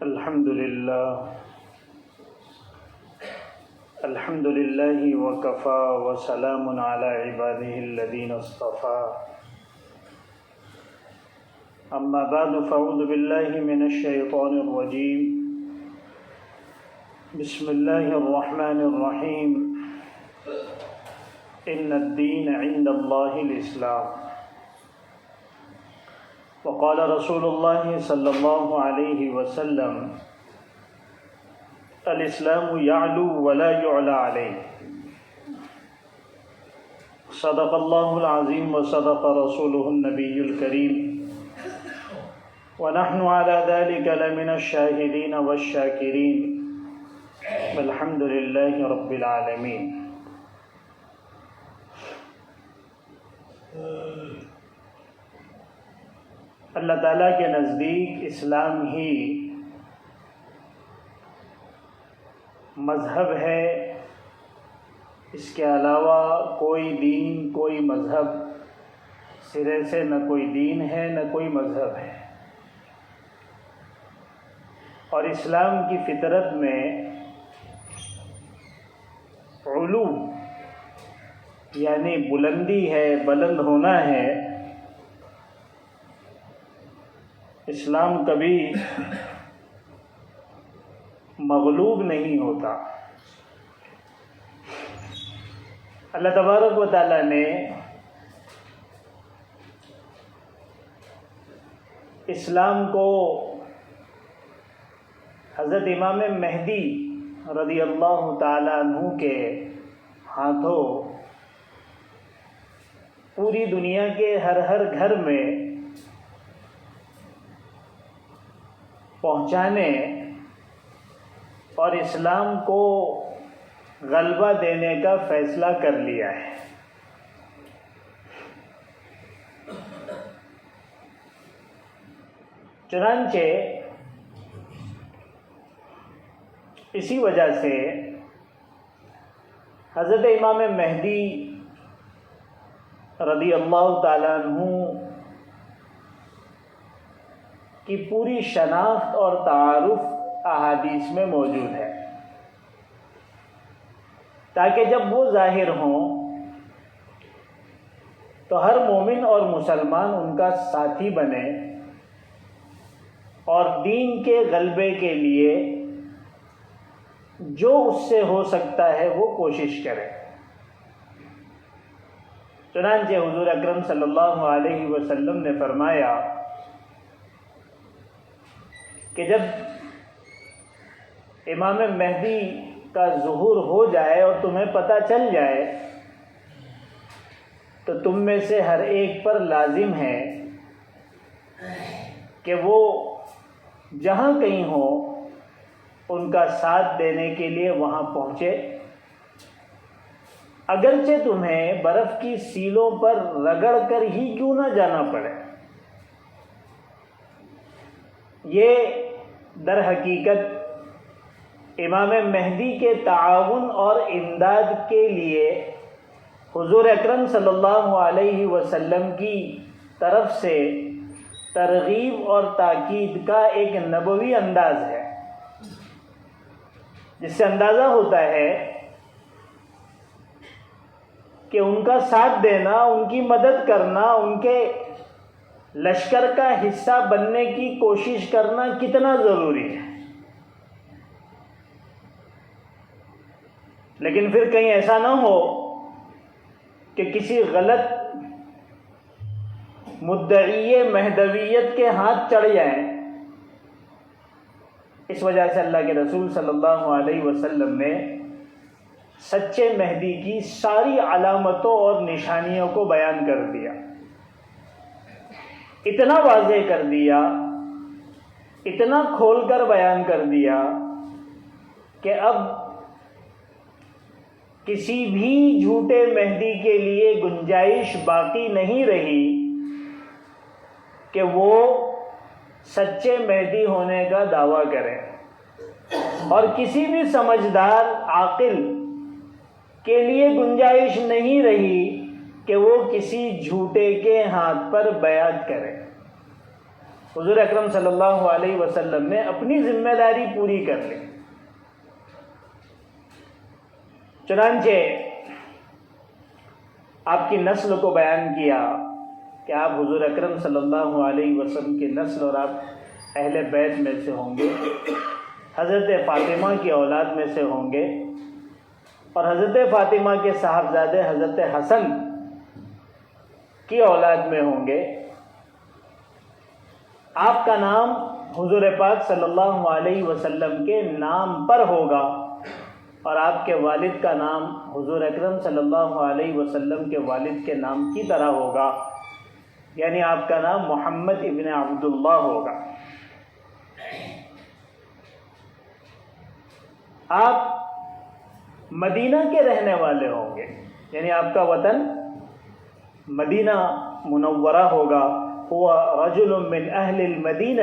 الحمد للہ وکفا وسلام علی عبادہ الذین اصطفى اما بعد فاعوذ باللہ من الشیطان الرجیم بسم اللہ الرحمن الرحیم ان الدین عند اللہ الاسلام وقال رسول اللہ صلی اللہ علیہ وسلم الاسلام یعلو ولا یعلی علیہ صدق اللہ العظیم وصدق رسولہ النبی الکریم ونحن على ذلك لمن الشاہدین والشاکرین والحمد للہ رب العالمین۔ اللہ تعالیٰ کے نزدیک اسلام ہی مذہب ہے، اس کے علاوہ کوئی دین کوئی مذہب سرے سے نہ کوئی دین ہے نہ کوئی مذہب ہے۔ اور اسلام کی فطرت میں علو یعنی بلندی ہے، بلند ہونا ہے۔ اسلام کبھی مغلوب نہیں ہوتا۔ اللہ تبارک و تعالیٰ نے اسلام کو حضرت امام مہدی رضی اللہ تعالیٰ عنہ کے ہاتھوں پوری دنیا کے ہر گھر میں پہنچانے اور اسلام کو غلبہ دینے کا فیصلہ کر لیا ہے۔ چنانچہ اسی وجہ سے حضرت امام مہدی رضی اللہ تعالیٰ عنہ کی پوری شناخت اور تعارف احادیث میں موجود ہے، تاکہ جب وہ ظاہر ہوں تو ہر مومن اور مسلمان ان کا ساتھی بنے اور دین کے غلبے کے لیے جو اس سے ہو سکتا ہے وہ کوشش کرے۔ چنانچہ حضور اکرم صلی اللہ علیہ وسلم نے فرمایا کہ جب امام مہدی کا ظہور ہو جائے اور تمہیں پتہ چل جائے تو تم میں سے ہر ایک پر لازم ہے کہ وہ جہاں کہیں ہو ان کا ساتھ دینے کے لیے وہاں پہنچے، اگرچہ تمہیں برف کی سیلوں پر رگڑ کر ہی کیوں نہ جانا پڑے۔ یہ در حقیقت امام مہدی کے تعاون اور امداد کے لیے حضور اکرم صلی اللہ علیہ وسلم کی طرف سے ترغیب اور تاکید کا ایک نبوی انداز ہے، جس سے اندازہ ہوتا ہے کہ ان کا ساتھ دینا، ان کی مدد کرنا، ان کے لشکر کا حصہ بننے کی کوشش کرنا کتنا ضروری ہے۔ لیکن پھر کہیں ایسا نہ ہو کہ کسی غلط مدعی مہدویت کے ہاتھ چڑھ جائیں۔ اس وجہ سے اللہ کے رسول صلی اللہ علیہ وسلم نے سچے مہدی کی ساری علامتوں اور نشانیوں کو بیان کر دیا، اتنا واضح کر دیا، اتنا کھول کر بیان کر دیا کہ اب کسی بھی جھوٹے مہدی کے لیے گنجائش باقی نہیں رہی کہ وہ سچے مہدی ہونے کا دعویٰ کریں، اور کسی بھی سمجھدار عاقل کے لیے گنجائش نہیں رہی کہ وہ کسی جھوٹے کے ہاتھ پر بیعت کرے۔ حضور اکرم صلی اللہ علیہ وسلم نے اپنی ذمہ داری پوری کر لی۔ چنانچہ آپ کی نسل کو بیان کیا کہ آپ حضور اکرم صلی اللہ علیہ وسلم کی نسل اور آپ اہل بیت میں سے ہوں گے، حضرت فاطمہ کی اولاد میں سے ہوں گے، اور حضرت فاطمہ کے صاحبزادے حضرت حسن کی اولاد میں ہوں گے۔ آپ کا نام حضور پاک صلی اللہ علیہ وسلم کے نام پر ہوگا، اور آپ کے والد کا نام حضور اکرم صلی اللہ علیہ وسلم کے والد کے نام کی طرح ہوگا، یعنی آپ کا نام محمد ابن عبداللہ ہوگا۔ آپ مدینہ کے رہنے والے ہوں گے، یعنی آپ کا وطن مدینہ منورہ ہوگا۔ ہوا رجل من اہل المدینہ،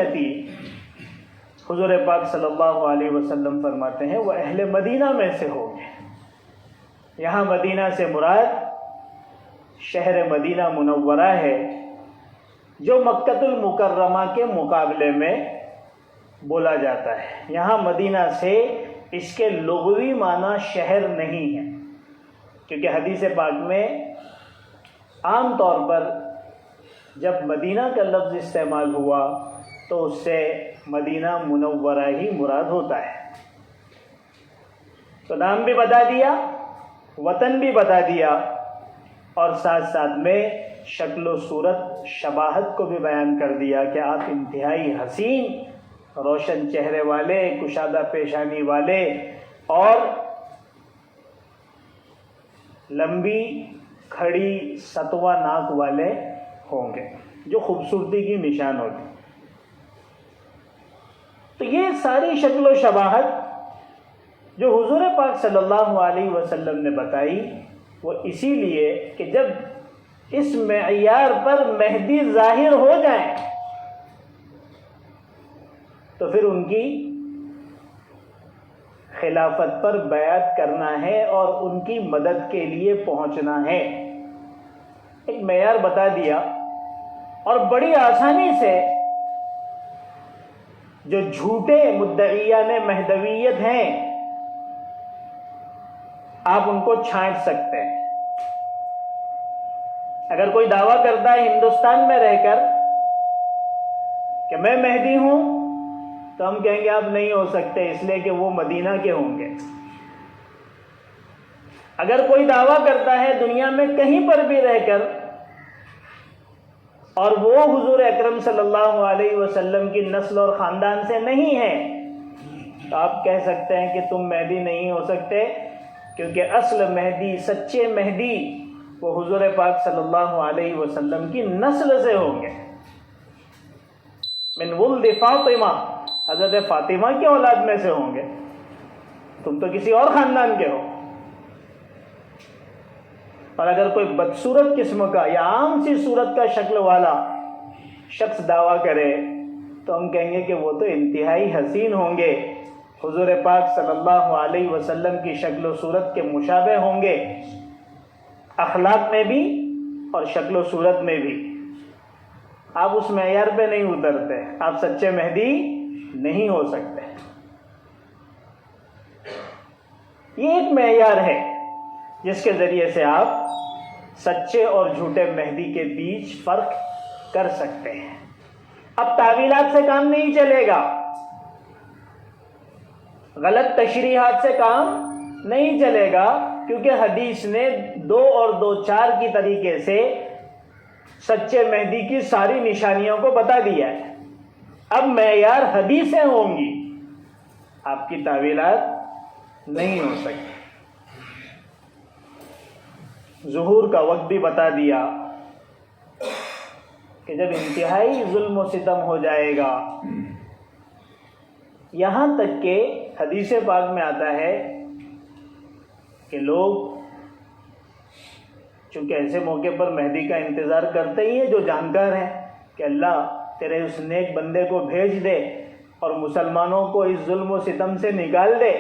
حضور پاک صلی اللہ علیہ وسلم فرماتے ہیں وہ اہل مدینہ میں سے ہوں گے۔ یہاں مدینہ سے مراد شہر مدینہ منورہ ہے، جو مکۃ المکرمہ کے مقابلے میں بولا جاتا ہے۔ یہاں مدینہ سے اس کے لغوی معنی شہر نہیں ہے، کیونکہ حدیث پاک میں عام طور پر جب مدینہ کا لفظ استعمال ہوا تو اس سے مدینہ منورہ ہی مراد ہوتا ہے۔ تو نام بھی بتا دیا، وطن بھی بتا دیا، اور ساتھ ساتھ میں شکل و صورت شباہت کو بھی بیان کر دیا کہ آپ انتہائی حسین، روشن چہرے والے، کشادہ پیشانی والے اور لمبی کھڑی ستوا ناک والے ہوں گے، جو خوبصورتی کی نشان ہوتی۔ تو یہ ساری شکل و شباہت جو حضور پاک صلی اللہ علیہ وسلم نے بتائی، وہ اسی لیے کہ جب اس معیار پر مہدی ظاہر ہو جائیں تو پھر ان کی خلافت پر بیعت کرنا ہے اور ان کی مدد کے لیے پہنچنا ہے۔ ایک معیار بتا دیا، اور بڑی آسانی سے جو جھوٹے مدعیان مہدویت ہیں آپ ان کو چھانٹ سکتے ہیں۔ اگر کوئی دعویٰ کرتا ہے ہندوستان میں رہ کر کہ میں مہدی ہوں، تو ہم کہیں گے آپ نہیں ہو سکتے، اس لیے کہ وہ مدینہ کے ہوں گے۔ اگر کوئی دعویٰ کرتا ہے دنیا میں کہیں پر بھی رہ کر اور وہ حضور اکرم صلی اللہ علیہ وسلم کی نسل اور خاندان سے نہیں ہے، تو آپ کہہ سکتے ہیں کہ تم مہدی نہیں ہو سکتے، کیونکہ اصل مہدی، سچے مہدی وہ حضور پاک صلی اللہ علیہ وسلم کی نسل سے ہوں گے۔ من ولد فاطمہ، حضرت فاطمہ کی اولاد میں سے ہوں گے، تم تو کسی اور خاندان کے ہو۔ اور اگر کوئی بدصورت قسم کا یا عام سی صورت کا شکل والا شخص دعویٰ کرے تو ہم کہیں گے کہ وہ تو انتہائی حسین ہوں گے، حضور پاک صلی اللہ علیہ وسلم کی شکل و صورت کے مشابہ ہوں گے، اخلاق میں بھی اور شکل و صورت میں بھی۔ آپ اس معیار پہ نہیں اترتے، آپ سچے مہدی نہیں ہو سکتے۔ یہ ایک معیار ہے جس کے ذریعے سے آپ سچے اور جھوٹے مہدی کے بیچ فرق کر سکتے ہیں۔ اب تعویلات سے کام نہیں چلے گا، غلط تشریحات سے کام نہیں چلے گا، کیونکہ حدیث نے 2 اور 2 4 کی طریقے سے سچے مہدی کی ساری نشانیوں کو بتا دیا ہے۔ اب معیار حدیثیں ہوں گی، آپ کی تعویلات نہیں ہو سکتی۔ ظہور کا وقت بھی بتا دیا کہ جب انتہائی ظلم و ستم ہو جائے گا، یہاں تک کہ حدیث پاک میں آتا ہے کہ لوگ چونکہ ایسے موقع پر مہدی کا انتظار کرتے ہی ہیں جو جانکار ہیں کہ اللہ تیرے اس نیک بندے کو بھیج دے اور مسلمانوں کو اس ظلم و ستم سے نکال دے،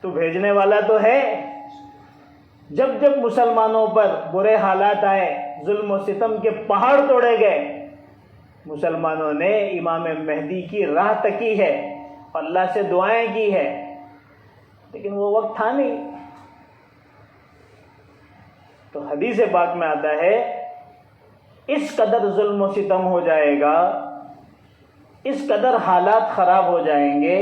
تو بھیجنے والا تو ہے، جب جب مسلمانوں پر برے حالات آئے، ظلم و ستم کے پہاڑ توڑے گئے، مسلمانوں نے امام مہدی کی راہ تکی ہے، اللہ سے دعائیں کی ہے، لیکن وہ وقت تھا نہیں۔ تو حدیث پاک میں آتا ہے اس قدر ظلم و ستم ہو جائے گا، اس قدر حالات خراب ہو جائیں گے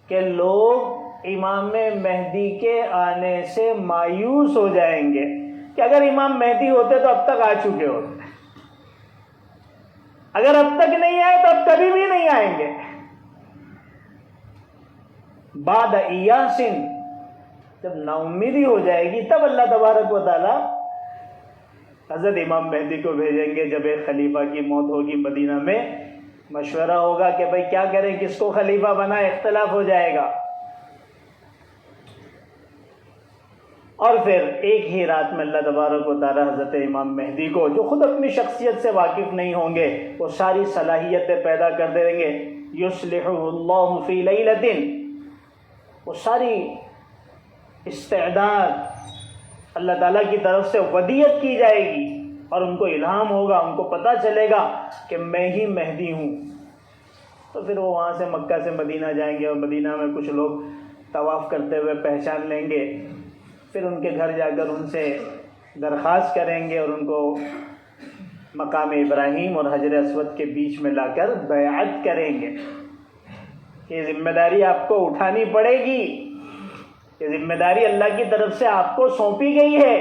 کہ لوگ امام مہدی کے آنے سے مایوس ہو جائیں گے کہ اگر امام مہدی ہوتے تو اب تک آ چکے ہوتے، اگر اب تک نہیں آئے تو اب کبھی بھی نہیں آئیں گے۔ بعد ایاسن، جب نا امیدی ہو جائے گی تب اللہ تبارک و تعالی حضرت امام مہدی کو بھیجیں گے۔ جب ایک خلیفہ کی موت ہوگی مدینہ میں، مشورہ ہوگا کہ بھائی کیا کریں، کس کو خلیفہ بنائے، اختلاف ہو جائے گا، اور پھر ایک ہی رات میں اللہ تبارک و تعالی حضرت امام مہدی کو، جو خود اپنی شخصیت سے واقف نہیں ہوں گے، وہ ساری صلاحیتیں پیدا کر دیں گے۔ یصلحہ اللہ فی لیلۃ، وہ ساری استعداد اللہ تعالیٰ کی طرف سے ودیت کی جائے گی، اور ان کو الہام ہوگا، ان کو پتہ چلے گا کہ میں ہی مہدی ہوں۔ تو پھر وہ وہاں سے مکہ سے مدینہ جائیں گے، اور مدینہ میں کچھ لوگ طواف کرتے ہوئے پہچان لیں گے، پھر ان کے گھر جا کر ان سے درخواست کریں گے اور ان کو مقام ابراہیم اور حجر اسود کے بیچ میں لا کر بیعت کریں گے۔ یہ ذمہ داری آپ کو اٹھانی پڑے گی، یہ ذمہ داری اللہ کی طرف سے آپ کو سونپی گئی ہے۔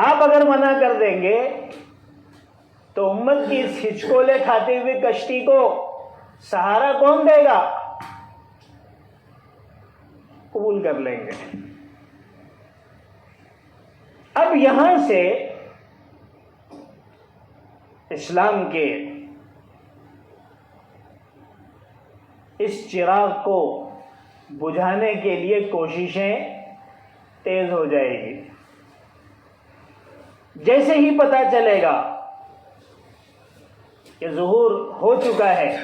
آپ اگر منع کر دیں گے تو امت کی اس ہچکولے کھاتے ہوئے کشتی کو سہارا کون دے گا؟ قبول کر لیں گے۔ اب یہاں سے اسلام کے اس چراغ کو بجھانے کے لیے کوششیں تیز ہو جائے گی۔ جیسے ہی پتہ چلے گا کہ ظہور ہو چکا ہے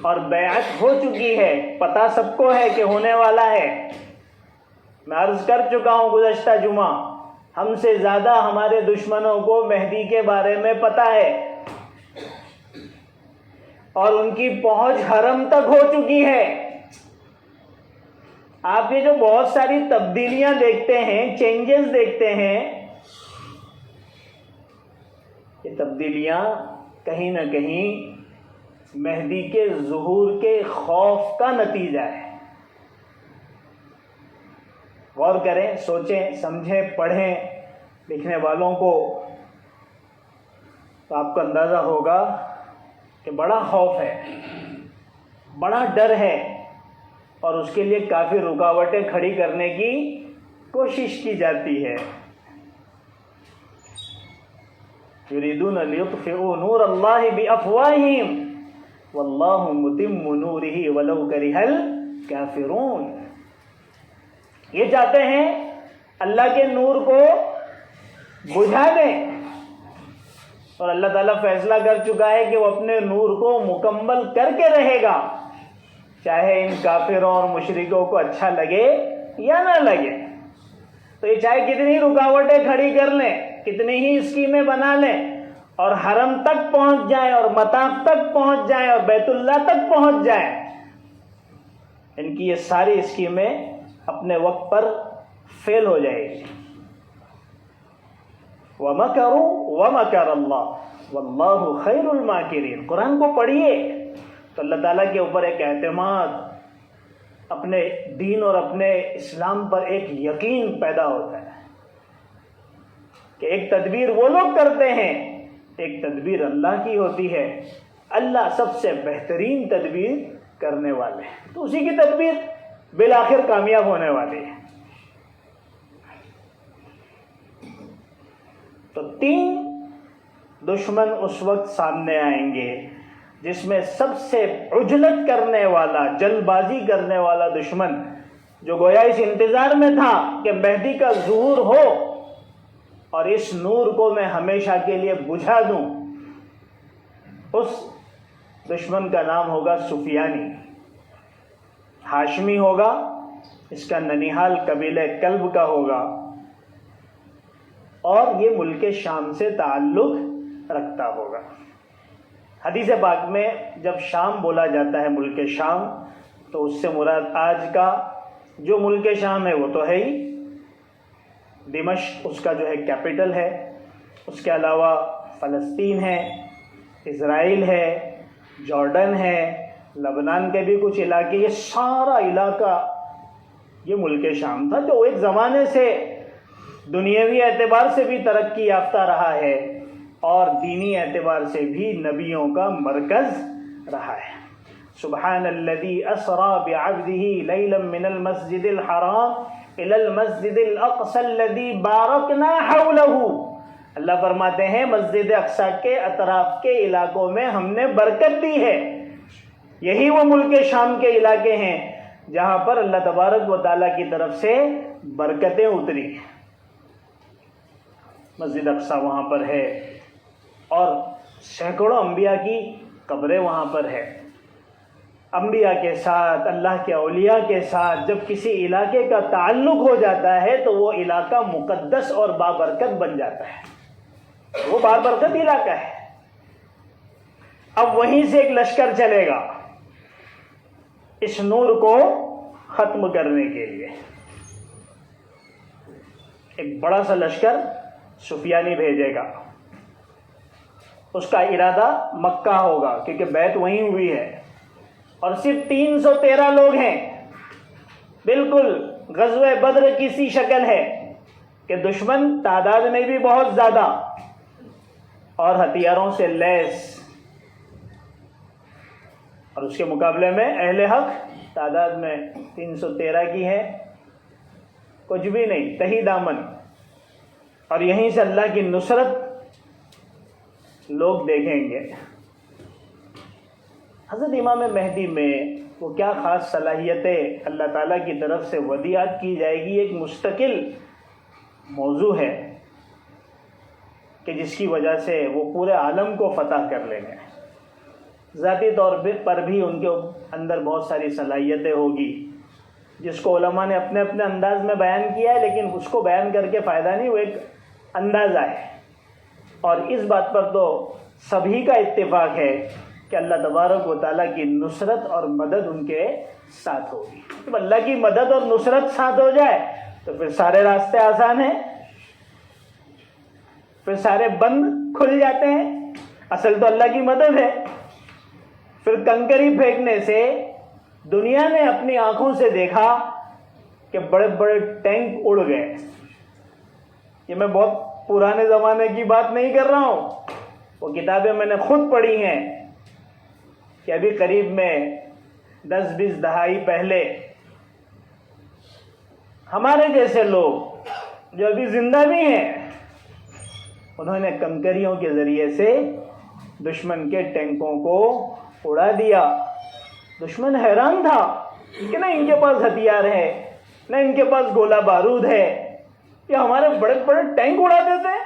اور بیعت ہو چکی ہے، پتہ سب کو ہے کہ ہونے والا ہے۔ میں عرض کر چکا ہوں گزشتہ جمعہ، ہم سے زیادہ ہمارے دشمنوں کو مہدی کے بارے میں پتہ ہے، اور ان کی پہنچ حرم تک ہو چکی ہے۔ آپ یہ جو بہت ساری تبدیلیاں دیکھتے ہیں، چینجز دیکھتے ہیں، یہ تبدیلیاں کہیں نہ کہیں مہدی کے ظہور کے خوف کا نتیجہ ہے۔ غور کریں، سوچیں، سمجھیں، پڑھیں لکھنے والوں کو، تو آپ کو اندازہ ہوگا کہ بڑا خوف ہے، بڑا ڈر ہے، اور اس کے لیے کافی رکاوٹیں کھڑی کرنے کی کوشش کی جاتی ہے۔ یریدون لیطفئوا نور اللہ بافواہہم واللہ متم نورہ ولو کرہ الکافرون۔ یہ چاہتے ہیں اللہ کے نور کو بجھا دیں، اور اللہ تعالیٰ فیصلہ کر چکا ہے کہ وہ اپنے نور کو مکمل کر کے رہے گا، چاہے ان کافروں اور مشرکوں کو اچھا لگے یا نہ لگے۔ تو یہ چاہے کتنی رکاوٹیں کھڑی کر لیں، کتنی ہی اسکیمیں بنا لیں، اور حرم تک پہنچ جائیں، اور مطاف تک پہنچ جائیں، اور بیت اللہ تک پہنچ جائیں، ان کی یہ ساری اسکیمیں اپنے وقت پر فیل ہو جائے گی۔ وَمَكَرُوا وَمَكَرَ اللَّهُ وَاللَّهُ خَيْرُ الْمَاكِرِينَ۔ قرآن کو پڑھیے تو اللہ تعالیٰ کے اوپر ایک اعتماد، اپنے دین اور اپنے اسلام پر ایک یقین پیدا ہوتا ہے کہ ایک تدبیر وہ لوگ کرتے ہیں، ایک تدبیر اللہ کی ہوتی ہے، اللہ سب سے بہترین تدبیر کرنے والے ہیں، تو اسی کی تدبیر بالآخر کامیاب ہونے والی ہے۔ تو 3 دشمن اس وقت سامنے آئیں گے جس میں سب سے عجلت کرنے والا، جلد بازی کرنے والا دشمن، جو گویا اس انتظار میں تھا کہ مہدی کا ظہور ہو اور اس نور کو میں ہمیشہ کے لیے بجھا دوں، اس دشمن کا نام ہوگا سفیانی، ہاشمی ہوگا، اس کا ننیحال قبیلہ کلب کا ہوگا، اور یہ ملک شام سے تعلق رکھتا ہوگا۔ حدیث پاک میں جب شام بولا جاتا ہے ملک شام، تو اس سے مراد آج کا جو ملک شام ہے وہ تو ہے ہی، دمشق اس کا جو ہے کیپٹل ہے، اس کے علاوہ فلسطین ہے، اسرائیل ہے، جارڈن ہے، لبنان کے بھی کچھ علاقے، یہ سارا علاقہ یہ ملک شام تھا، جو ایک زمانے سے دنیاوی اعتبار سے بھی ترقی یافتہ رہا ہے اور دینی اعتبار سے بھی نبیوں کا مرکز رہا ہے۔ سبحان الذی اسری بعبدہ لیلا من المسجد الحرام الی المسجد الاقصی الذی بارکنا حولہ۔ اللہ فرماتے ہیں مسجد اقصی کے اطراف کے علاقوں میں ہم نے برکت دی ہے۔ یہی وہ ملک شام کے علاقے ہیں جہاں پر اللہ تبارک و تعالیٰ کی طرف سے برکتیں اتری۔ مسجد اقصی وہاں پر ہے اور سینکڑوں انبیاء کی قبریں وہاں پر ہے۔ انبیاء کے ساتھ، اللہ کے اولیاء کے ساتھ جب کسی علاقے کا تعلق ہو جاتا ہے تو وہ علاقہ مقدس اور بابرکت بن جاتا ہے، وہ بابرکت علاقہ ہے۔ اب وہیں سے ایک لشکر چلے گا اس نور کو ختم کرنے کے لیے، ایک بڑا سا لشکر سفیانی بھیجے گا۔ اس کا ارادہ مکہ ہوگا کیونکہ بیعت وہیں ہوئی ہے، اور صرف 313 لوگ ہیں، بالکل غزوہ بدر کی سی شکل ہے کہ دشمن تعداد میں بھی بہت زیادہ اور ہتھیاروں سے لیس، اور اس کے مقابلے میں اہل حق تعداد میں 313 کی ہے، کچھ بھی نہیں، تہی دامن، اور یہیں سے اللہ کی نصرت لوگ دیکھیں گے۔ حضرت امام مہدی میں وہ کیا خاص صلاحیتیں اللہ تعالیٰ کی طرف سے ودیعت کی جائے گی، ایک مستقل موضوع ہے کہ جس کی وجہ سے وہ پورے عالم کو فتح کر لیں گے۔ ذاتی طور پر بھی ان کے اندر بہت ساری صلاحیتیں ہوگی جس کو علماء نے اپنے اپنے انداز میں بیان کیا ہے، لیکن اس کو بیان کر کے فائدہ نہیں، وہ ایک اندازہ ہے، اور اس بات پر تو سبھی کا اتفاق ہے کہ اللہ تبارک و تعالیٰ کی نصرت اور مدد ان کے ساتھ ہوگی۔ جب اللہ کی مدد اور نصرت ساتھ ہو جائے تو پھر سارے راستے آسان ہیں، پھر سارے بند کھل جاتے ہیں۔ اصل تو اللہ کی مدد ہے۔ پھر کنکری پھینکنے سے دنیا نے اپنی آنکھوں سے دیکھا کہ بڑے بڑے ٹینک اڑ گئے۔ یہ میں بہت پرانے زمانے کی بات نہیں کر رہا ہوں، وہ کتابیں میں نے خود پڑھی ہیں کہ ابھی قریب میں 10-20 دہائی پہلے ہمارے جیسے لوگ جو ابھی زندہ بھی ہیں، انہوں نے کنکریوں کے ذریعے سے دشمن کے ٹینکوں کو اڑا دیا۔ دشمن حیران تھا کہ نہ ان کے پاس ہتھیار ہے، نہ ان کے پاس گولہ بارود ہے، یہ ہمارے بڑے بڑے ٹینک اڑا دیتے ہیں۔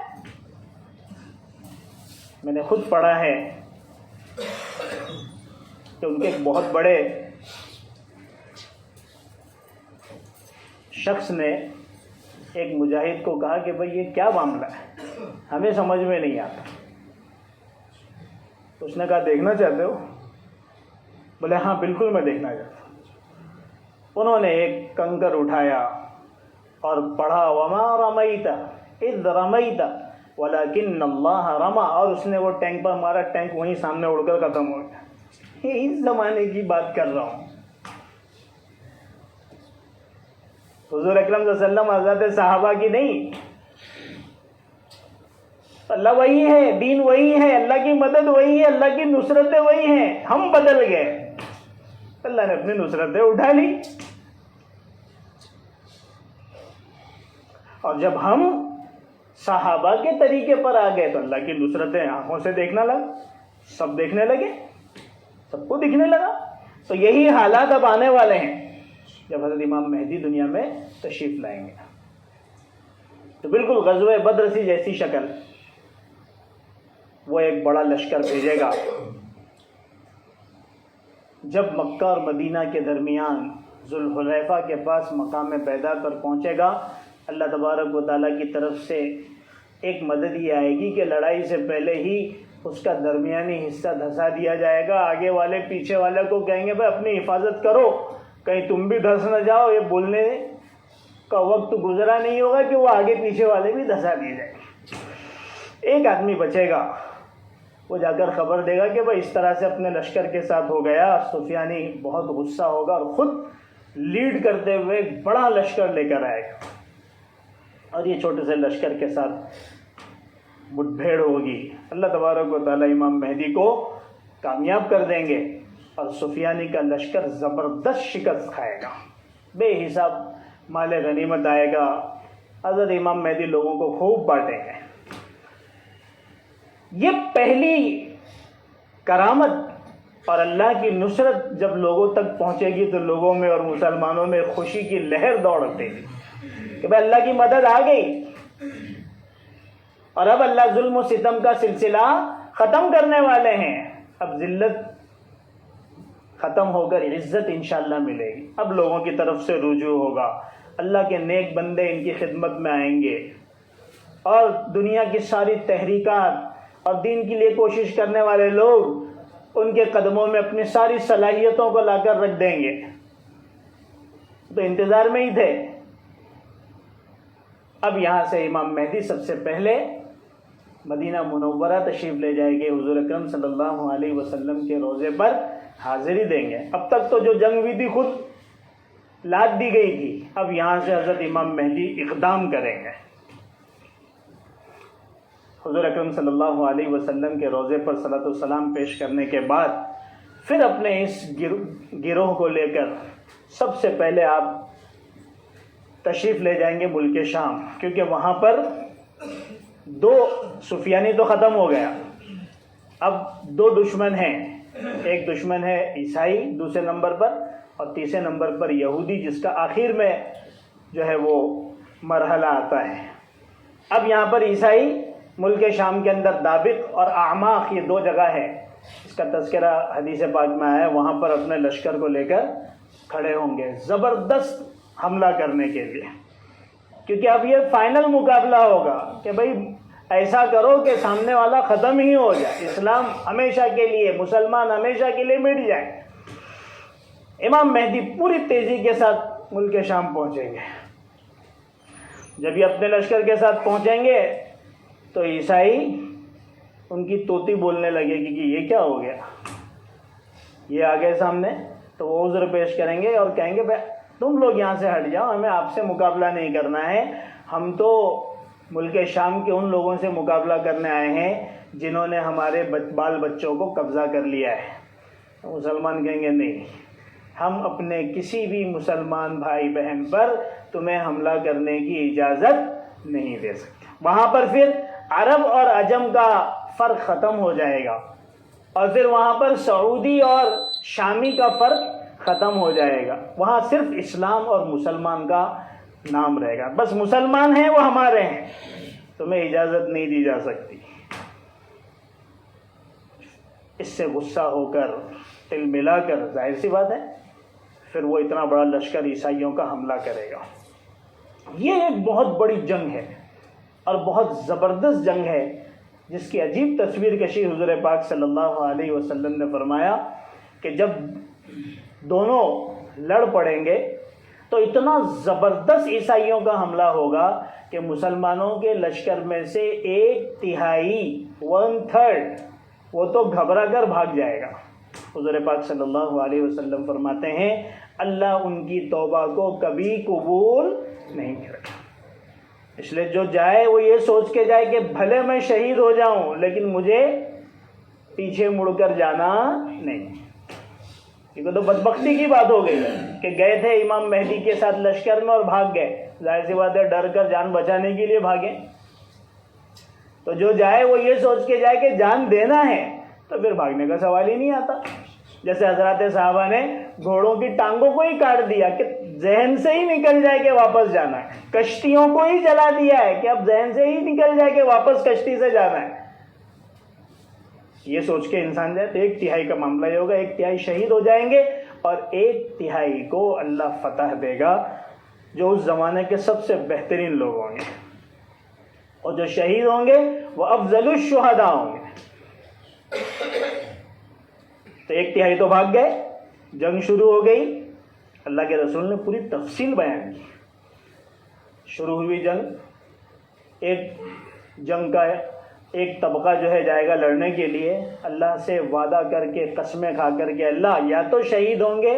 میں نے خود پڑھا ہے کہ ان کے ایک بہت بڑے شخص نے ایک مجاہد کو کہا کہ بھئی یہ کیا معاملہ ہے، ہمیں سمجھ میں نہیں آتا۔ اس نے کہا دیکھنا چاہتے ہو؟ بولے ہاں بالکل میں دیکھنا چاہتا ہوں۔ انہوں نے ایک کنکر اٹھایا اور پڑھا وما رمیت اذ رمیت ولکن اللہ رما، اور اس نے وہ ٹینک پر مارا، ٹینک وہیں سامنے اڑ کر ختم ہو گیا۔ یہ اس زمانے کی بات کر رہا ہوں۔ حضور اکرم صلی اللہ علیہ وسلم حضرات صحابہ کی نہیں، اللہ وہی ہے، دین وہی ہے، اللہ کی مدد وہی ہے، اللہ کی نصرتیں وہی ہیں، ہم بدل گئے، اللہ نے اپنی نصرتیں اٹھا لی۔ اور جب ہم صحابہ کے طریقے پر آ گئے تو اللہ کی نصرتیں آنکھوں سے دیکھنا لگا، سب دیکھنے لگے، سب کو دکھنے لگا۔ تو یہی حالات اب آنے والے ہیں جب حضرت امام مہدی دنیا میں تشریف لائیں گے۔ تو بالکل غزوہ بدر سی جیسی شکل، وہ ایک بڑا لشکر بھیجے گا۔ جب مکہ اور مدینہ کے درمیان ذوالحلیفہ کے پاس مقام پیدا پر پہنچے گا، اللہ تبارک و تعالیٰ کی طرف سے ایک مدد یہ آئے گی کہ لڑائی سے پہلے ہی اس کا درمیانی حصہ دھسا دیا جائے گا. آگے والے پیچھے والے کو کہیں گے بھائی اپنی حفاظت کرو, کہیں تم بھی دھس نہ جاؤ. یہ بولنے کا وقت گزرا نہیں ہوگا کہ وہ آگے پیچھے والے بھی دھسا دیے جائیں گے. ایک آدمی بچے گا, وہ جا کر خبر دے گا کہ بھائی اس طرح سے اپنے لشکر کے ساتھ ہو گیا. سفیانی بہت غصہ ہوگا اور خود لیڈ کرتے ہوئے ایک بڑا لشکر لے کر آئے گا, اور یہ چھوٹے سے لشکر کے ساتھ مٹ بھیڑ ہوگی. اللہ تبارک و تعالیٰ امام مہدی کو کامیاب کر دیں گے اور سفیانی کا لشکر زبردست شکست کھائے گا. بے حساب مال غنیمت آئے گا. حضرت امام مہدی لوگوں کو خوب بانٹیں گے. یہ پہلی کرامت اور اللہ کی نصرت جب لوگوں تک پہنچے گی تو لوگوں میں اور مسلمانوں میں خوشی کی لہر دوڑ اٹھے گی کہ بھائی اللہ کی مدد آ گئی, اور اب اللہ ظلم و ستم کا سلسلہ ختم کرنے والے ہیں. اب ذلت ختم ہو کر عزت انشاءاللہ ملے گی. اب لوگوں کی طرف سے رجوع ہوگا, اللہ کے نیک بندے ان کی خدمت میں آئیں گے, اور دنیا کی ساری تحریکات اور دین کے لیے کوشش کرنے والے لوگ ان کے قدموں میں اپنی ساری صلاحیتوں کو لا کر رکھ دیں گے. تو انتظار میں ہی تھے. اب یہاں سے امام مہدی سب سے پہلے مدینہ منورہ تشریف لے جائے گے, حضور اکرم صلی اللہ علیہ وسلم کے روضے پر حاضری دیں گے. اب تک تو جو جنگ ہوئی تھی خود لاد دی گئی تھی, اب یہاں سے حضرت امام مہدی اقدام کریں گے. حضور اکرم صلی اللہ علیہ وسلم کے روضے پر صلاۃ والسلام پیش کرنے کے بعد پھر اپنے اس گروہ کو لے کر سب سے پہلے آپ تشریف لے جائیں گے ملک شام, کیونکہ وہاں پر دو سفیانی تو ختم ہو گیا, اب دو دشمن ہیں. ایک دشمن ہے عیسائی دوسرے نمبر پر, اور تیسرے نمبر پر یہودی, جس کا آخر میں جو ہے وہ مرحلہ آتا ہے. اب یہاں پر عیسائی ملک شام کے اندر دابق اور اعماق, یہ دو جگہ ہے, اس کا تذکرہ حدیث پاک میں آیا ہے. وہاں پر اپنے لشکر کو لے کر کھڑے ہوں گے زبردست حملہ کرنے کے لیے, کیونکہ اب یہ فائنل مقابلہ ہوگا کہ بھئی ایسا کرو کہ سامنے والا ختم ہی ہو جائے, اسلام ہمیشہ کے لیے, مسلمان ہمیشہ کے لیے مٹ جائے. امام مہدی پوری تیزی کے ساتھ ملک شام پہنچیں گے. جب یہ اپنے لشکر کے ساتھ پہنچیں گے تو عیسائی ان کی طوطی بولنے لگے گی کہ یہ کیا ہو گیا, یہ آ گئے سامنے. تو وہ عذر پیش کریں گے اور کہیں گے بھائی تم لوگ یہاں سے ہٹ جاؤ, ہمیں آپ سے مقابلہ نہیں کرنا ہے, ہم تو ملک شام کے ان لوگوں سے مقابلہ کرنے آئے ہیں جنہوں نے ہمارے بال بچوں کو قبضہ کر لیا ہے. مسلمان کہیں گے نہیں, ہم اپنے کسی بھی مسلمان بھائی بہن پر تمہیں حملہ کرنے کی اجازت نہیں دے سکتے. وہاں پر پھر عرب اور عجم کا فرق ختم ہو جائے گا, اور پھر وہاں پر سعودی اور شامی کا فرق ختم ہو جائے گا. وہاں صرف اسلام اور مسلمان کا نام رہے گا. بس مسلمان ہیں وہ ہمارے ہیں, تمہیں اجازت نہیں دی جا سکتی. اس سے غصہ ہو کر تل ملا کر ظاہر سی بات ہے پھر وہ اتنا بڑا لشکر عیسائیوں کا حملہ کرے گا. یہ ایک بہت بڑی جنگ ہے اور بہت زبردست جنگ ہے, جس کی عجیب تصویر کشی حضور پاک صلی اللہ علیہ وسلم نے فرمایا کہ جب دونوں لڑ پڑیں گے تو اتنا زبردست عیسائیوں کا حملہ ہوگا کہ مسلمانوں کے لشکر میں سے 1/3 1/3 وہ تو گھبرا کر بھاگ جائے گا. حضور پاک صلی اللہ علیہ وسلم فرماتے ہیں اللہ ان کی توبہ کو کبھی قبول نہیں کرے گا. اس لیے جو جائے وہ یہ سوچ کے جائے کہ بھلے میں شہید ہو جاؤں لیکن مجھے پیچھے مڑ کر جانا نہیں. یہ تو بدبختی کی بات ہو گئی کہ گئے تھے امام مہدی کے ساتھ لشکر میں اور بھاگ گئے. ظاہر سی بات ہے ڈر کر جان بچانے کے لیے بھاگے. تو جو جائے وہ یہ سوچ کے جائے کہ جان دینا ہے تو پھر بھاگنے کا سوال ہی نہیں آتا. جیسے حضرات صحابہ نے گھوڑوں کی ٹانگوں کو ہی کاٹ دیا کہ ذہن سے ہی نکل جائے کہ واپس جانا ہے. کشتیوں کو ہی جلا دیا ہے کہ اب ذہن سے ہی نکل جائے کہ واپس کشتی سے جانا ہے. یہ سوچ کے انسان جائے تو 1/3 کا معاملہ یہ ہوگا, 1/3 شہید ہو جائیں گے اور 1/3 کو اللہ فتح دے گا جو اس زمانے کے سب سے بہترین لوگ ہوں گے. اور جو شہید ہوں گے وہ افضل الشہداء ہوں گے. تو 1/3 تو بھاگ گئے، جنگ شروع ہو گئی. اللہ کے رسول نے پوری تفصیل بیان کی. شروع ہوئی جنگ، ایک جنگ کا ایک طبقہ جو ہے جائے گا لڑنے کے لیے، اللہ سے وعدہ کر کے قسمیں کھا کر کے اللہ یا تو شہید ہوں گے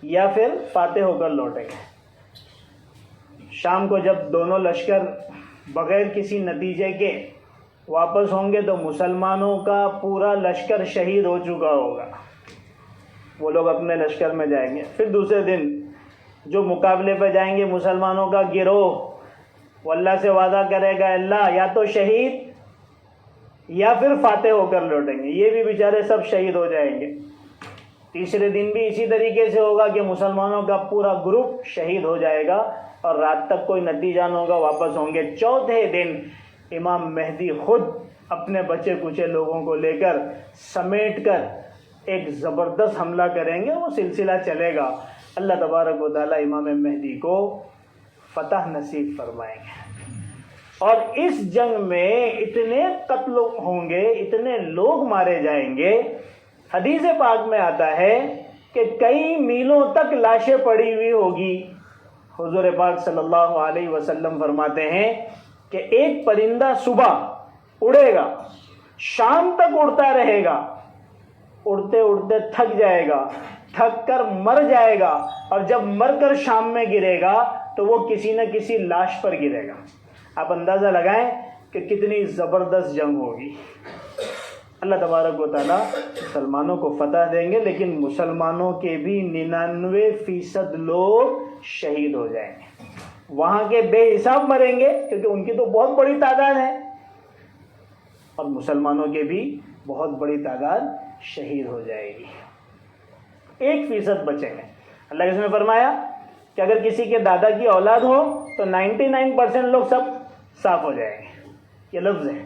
یا پھر فاتح ہو کر لوٹیں گے. شام کو جب دونوں لشکر بغیر کسی نتیجے کے واپس ہوں گے تو مسلمانوں کا پورا لشکر شہید ہو چکا ہوگا. وہ لوگ اپنے لشکر میں جائیں گے. پھر دوسرے دن جو مقابلے پہ جائیں گے مسلمانوں کا گروہ، وہ اللہ سے وعدہ کرے گا اللہ یا تو شہید یا پھر فاتح ہو کر لوٹیں گے. یہ بھی بیچارے سب شہید ہو جائیں گے. تیسرے دن بھی اسی طریقے سے ہوگا کہ مسلمانوں کا پورا گروپ شہید ہو جائے گا اور رات تک کوئی نتیجہ نہ ہوگا، واپس ہوں گے. چوتھے دن امام مہدی خود اپنے بچے کچے لوگوں کو لے کر سمیٹ کر ایک زبردست حملہ کریں گے. وہ سلسلہ چلے گا. اللہ تبارک و تعالی امام مہدی کو فتح نصیب فرمائیں گے. اور اس جنگ میں اتنے قتل ہوں گے، اتنے لوگ مارے جائیں گے. حدیث پاک میں آتا ہے کہ کئی میلوں تک لاشیں پڑی ہوئی ہوگی. حضور پاک صلی اللہ علیہ وسلم فرماتے ہیں کہ ایک پرندہ صبح اڑے گا، شام تک اڑتا رہے گا، اڑتے اڑتے تھک جائے گا، تھک کر مر جائے گا، اور جب مر کر شام میں گرے گا تو وہ کسی نہ کسی لاش پر گرے گا. آپ اندازہ لگائیں کہ کتنی زبردست جنگ ہوگی. اللہ تبارک و تعالیٰ مسلمانوں کو فتح دیں گے، لیکن مسلمانوں کے بھی 99% لوگ شہید ہو جائیں گے. وہاں کے بے حساب مریں گے کیونکہ ان کی تو بہت بڑی تعداد ہے، اور مسلمانوں کے بھی بہت بڑی تعداد شہید ہو جائے گی. 1% بچیں گے. اللہ کے نے فرمایا کہ اگر کسی کے دادا کی اولاد ہو تو 99% لوگ سب صاف ہو جائیں گے. یہ لفظ ہے.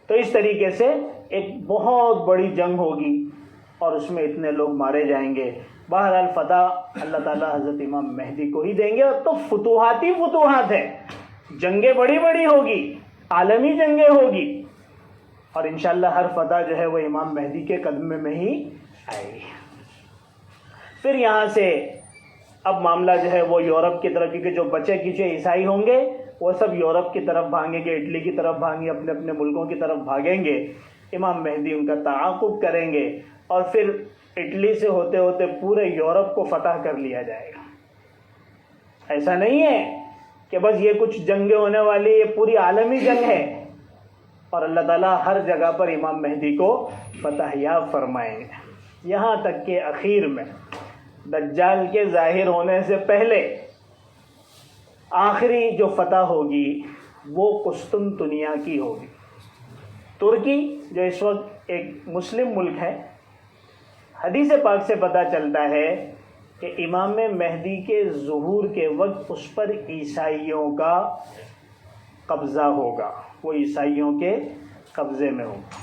تو اس طریقے سے ایک بہت بڑی جنگ ہوگی اور اس میں اتنے لوگ مارے جائیں گے. بہرحال فتح اللہ تعالیٰ حضرت امام مہدی کو ہی دیں گے. اور تو فتوحاتی فتوحات ہیں، جنگیں بڑی بڑی ہوگی، عالمی جنگیں ہوگی، اور انشاءاللہ ہر فتح جو ہے وہ امام مہدی کے قدمے میں ہی آئے گی. پھر یہاں سے اب معاملہ جو ہے وہ یورپ کی طرف، کیونکہ جو بچے کچے عیسائی ہوں گے وہ سب یورپ کی طرف بھاگیں گے، اٹلی کی طرف بھاگیں گے، اپنے اپنے ملکوں کی طرف بھاگیں گے. امام مہدی ان کا تعاقب کریں گے اور پھر اٹلی سے ہوتے ہوتے پورے یورپ کو فتح کر لیا جائے گا. ایسا نہیں ہے کہ بس یہ کچھ جنگیں ہونے والی، یہ پوری عالمی جنگ ہے، اور اللہ تعالیٰ ہر جگہ پر امام مہدی کو فتح یاب فرمائیں گے. یہاں تک کہ اخیر میں دجال کے ظاہر ہونے سے پہلے آخری جو فتح ہوگی وہ قسطنطنیہ کی ہوگی. ترکی جو اس وقت ایک مسلم ملک ہے، حدیث پاک سے پتہ چلتا ہے کہ امام مہدی کے ظہور کے وقت اس پر عیسائیوں کا قبضہ ہوگا، وہ عیسائیوں کے قبضے میں ہوگا.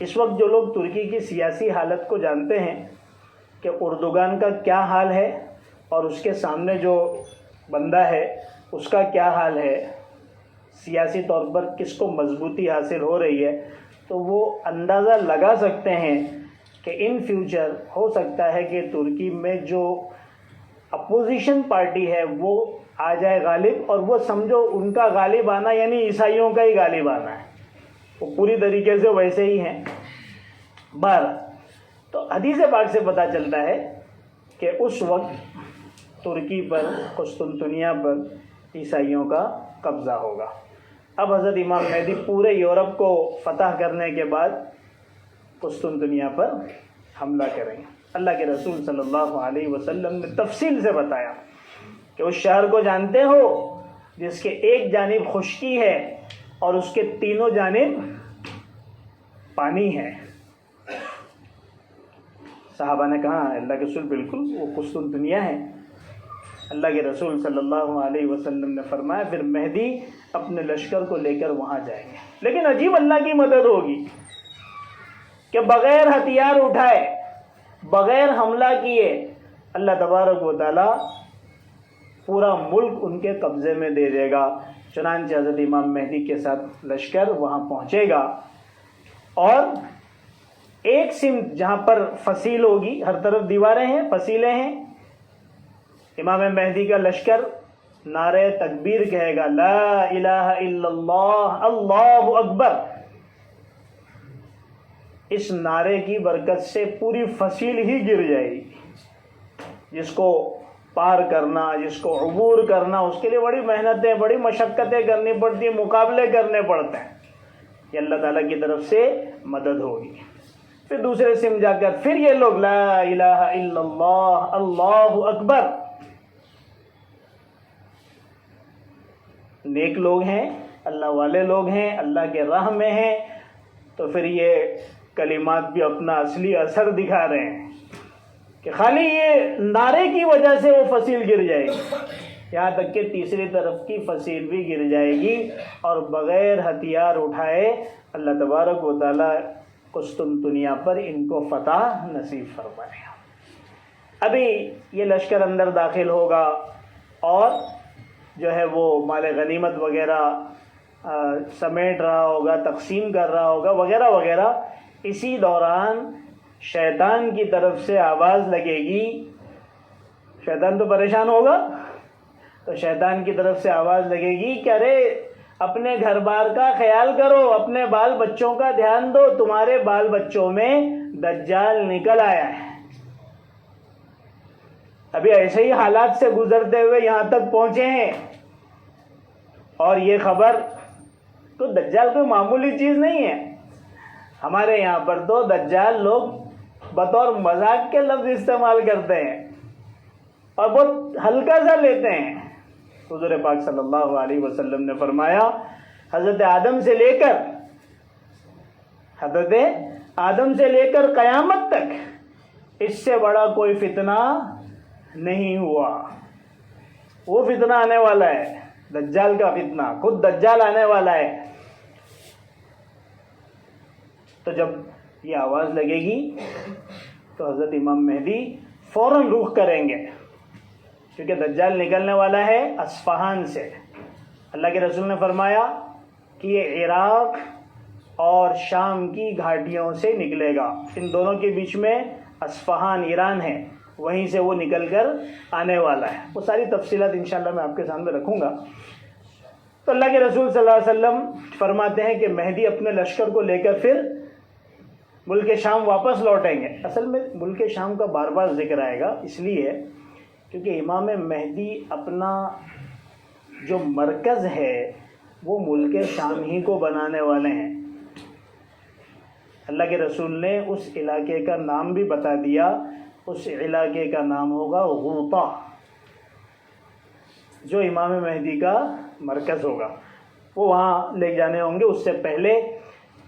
اس وقت جو لوگ ترکی کی سیاسی حالت کو جانتے ہیں کہ اردوغان کا کیا حال ہے اور اس کے سامنے جو بندہ ہے اس کا کیا حال ہے، سیاسی طور پر کس کو مضبوطی حاصل ہو رہی ہے، تو وہ اندازہ لگا سکتے ہیں کہ ان فیوچر ہو سکتا ہے کہ ترکی میں جو اپوزیشن پارٹی ہے وہ آ جائے غالب، اور وہ سمجھو ان کا غالب آنا یعنی عیسائیوں کا ہی غالب آنا ہے. وہ پوری طریقے سے ویسے ہی ہیں. تو حدیث پاک سے پتہ چلتا ہے کہ اس وقت ترکی پر، قسطنطنیہ پر عیسائیوں کا قبضہ ہوگا. اب حضرت امام مہدی پورے یورپ کو فتح کرنے کے بعد قسطنطنیہ پر حملہ کریں گے. اللہ کے رسول صلی اللہ علیہ وسلم نے تفصیل سے بتایا کہ اس شہر کو جانتے ہو جس کے ایک جانب خشکی ہے اور اس کے تینوں جانب پانی ہے. صحابہ نے کہا اللہ کے رسول بالکل وہ قسطنطنیہ ہے. اللہ کے رسول صلی اللہ علیہ وسلم نے فرمایا پھر مہدی اپنے لشکر کو لے کر وہاں جائیں گے. لیکن عجیب اللہ کی مدد ہوگی کہ بغیر ہتھیار اٹھائے، بغیر حملہ کیے، اللہ تبارک و تعالی پورا ملک ان کے قبضے میں دے دے گا. چنانچہ حضرت امام مہدی کے ساتھ لشکر وہاں پہنچے گا، اور ایک سمت جہاں پر فصیل ہوگی، ہر طرف دیواریں ہیں، فصیلیں ہیں، امام مہدی کا لشکر نعرہ تکبیر کہے گا، لا الہ الا اللہ اللہ اکبر۔ اس نعرے کی برکت سے پوری فصیل ہی گر جائے گی۔ جس کو پار کرنا، جس کو عبور کرنا، اس کے لیے بڑی محنتیں، بڑی مشقتیں کرنی پڑتی ہیں، مقابلے کرنے پڑتے ہیں۔ یہ اللہ تعالیٰ کی طرف سے مدد ہوگی۔ پھر دوسرے سم جا کر پھر یہ لوگ لا الہ الا اللہ اللہ اکبر۔ نیک لوگ ہیں، اللہ والے لوگ ہیں، اللہ کے راہ میں ہیں، تو پھر یہ کلمات بھی اپنا اصلی اثر دکھا رہے ہیں کہ خالی یہ نعرے کی وجہ سے وہ فصیل گر جائے گی، یہاں تک کہ تیسری طرف کی فصیل بھی گر جائے گی، اور بغیر ہتھیار اٹھائے اللہ تبارک و تعالیٰ قسطنطنیہ پر ان کو فتح نصیب فرمائے گا۔ ابھی یہ لشکر اندر داخل ہوگا اور جو ہے وہ مال غنیمت وغیرہ سمیٹ رہا ہوگا، تقسیم کر رہا ہوگا وغیرہ وغیرہ۔ اسی دوران شیطان کی طرف سے آواز لگے گی، شیطان تو پریشان ہوگا، تو شیطان کی طرف سے آواز لگے گی کہ ارے اپنے گھر بار کا خیال کرو، اپنے بال بچوں کا دھیان دو، تمہارے بال بچوں میں دجال نکل آیا ہے۔ ابھی ایسے ہی حالات سے گزرتے ہوئے یہاں تک پہنچے ہیں، اور یہ خبر تو دجال کوئی معمولی چیز نہیں ہے۔ ہمارے یہاں پر تو دجال لوگ بطور مذاق کے لفظ استعمال کرتے ہیں اور بہت ہلکا سا لیتے ہیں۔ حضور پاک صلی اللہ علیہ وسلم نے فرمایا، حضرت آدم سے لے کر قیامت تک اس سے بڑا کوئی فتنہ نہیں ہوا۔ وہ فتنہ آنے والا ہے، دجال کا فتنہ، خود دجال آنے والا ہے۔ تو جب یہ آواز لگے گی تو حضرت امام مہدی فوراً رخ کریں گے، کیونکہ دجال نکلنے والا ہے اصفہان سے۔ اللہ کے رسول نے فرمایا کہ یہ عراق اور شام کی گھاٹیوں سے نکلے گا، ان دونوں کے بیچ میں اصفہان ایران ہے، وہیں سے وہ نکل کر آنے والا ہے۔ وہ ساری تفصیلات انشاءاللہ میں آپ کے سامنے رکھوں گا۔ تو اللہ کے رسول صلی اللہ علیہ وسلم فرماتے ہیں کہ مہدی اپنے لشکر کو لے کر پھر ملک شام واپس لوٹیں گے۔ اصل میں ملک شام کا بار بار ذکر آئے گا اس لیے کیونکہ امام مہدی اپنا جو مرکز ہے وہ ملک شام ہی کو بنانے والے ہیں۔ اللہ کے رسول نے اس علاقے کا نام بھی بتا دیا، اس علاقے کا نام ہوگا غوطہ، جو امام مہدی کا مرکز ہوگا، وہ وہاں لے جانے ہوں گے۔ اس سے پہلے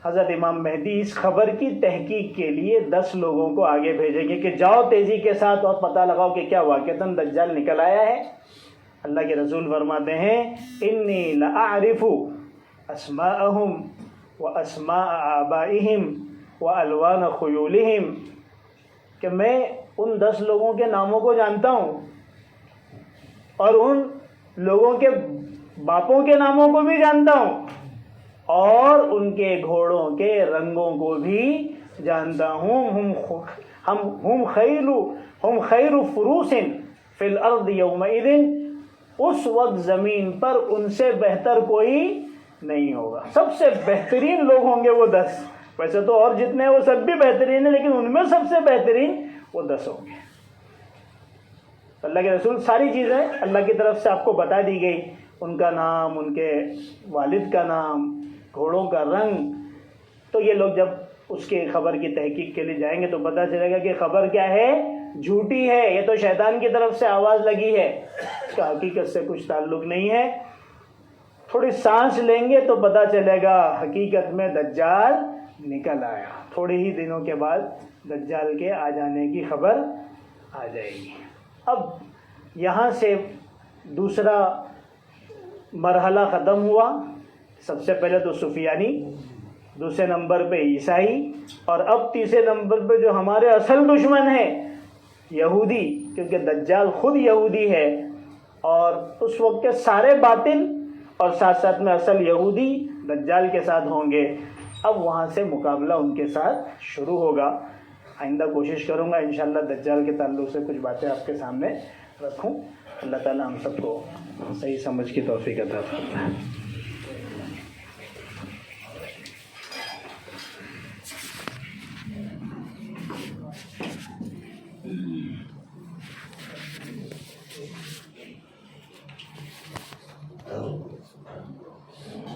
حضرت امام مہدی اس خبر کی تحقیق کے لیے 10 لوگوں کو آگے بھیجیں گے کہ جاؤ تیزی کے ساتھ اور پتہ لگاؤ کہ کیا واقعتاً دجال نکل آیا ہے۔ اللہ کے رسول فرماتے ہیں، انی لأعرف اسماءہم واسماء آبائہم والوان خیولہم، کہ میں ان 10 لوگوں کے ناموں کو جانتا ہوں اور ان لوگوں کے باپوں کے ناموں کو بھی جانتا ہوں اور ان کے گھوڑوں کے رنگوں کو بھی جانتا ہوں۔ ہم خیر فروس فی الارض یومئذ، اس وقت زمین پر ان سے بہتر کوئی نہیں ہوگا۔ سب سے بہترین لوگ ہوں گے وہ 10، ویسے تو اور جتنے وہ سب بھی بہترین ہیں، لیکن ان میں سب سے بہترین وہ 10 ہوں گے۔ اللہ کے رسول ساری چیزیں اللہ کی طرف سے آپ کو بتا دی گئی، ان کا نام، ان کے والد کا نام، گھوڑوں کا رنگ۔ تو یہ لوگ جب اس کی خبر کی تحقیق کے لیے جائیں گے تو پتہ چلے گا کہ خبر کیا ہے، جھوٹی ہے، یہ تو شیطان کی طرف سے آواز لگی ہے، اس کا حقیقت سے کچھ تعلق نہیں ہے۔ تھوڑی سانس لیں گے تو پتہ چلے گا حقیقت میں دجال نکل آیا۔ تھوڑے ہی دنوں کے بعد دجال کے آ جانے کی خبر آ جائے گی۔ اب یہاں سے دوسرا مرحلہ ختم ہوا۔ سب سے پہلے تو سفیانی، دوسرے نمبر پہ عیسائی، اور اب تیسرے نمبر پہ جو ہمارے اصل دشمن ہیں یہودی، کیونکہ دجال خود یہودی ہے، اور اس وقت کے سارے باطل اور ساتھ ساتھ میں اصل یہودی دجال کے ساتھ ہوں گے. اب وہاں سے مقابلہ ان کے ساتھ شروع ہوگا. آئندہ کوشش کروں گا انشاءاللہ دجال کے تعلق سے کچھ باتیں آپ کے سامنے رکھوں. اللہ تعالی ہم سب کو صحیح سمجھ کی توفیق عطا فرمائے.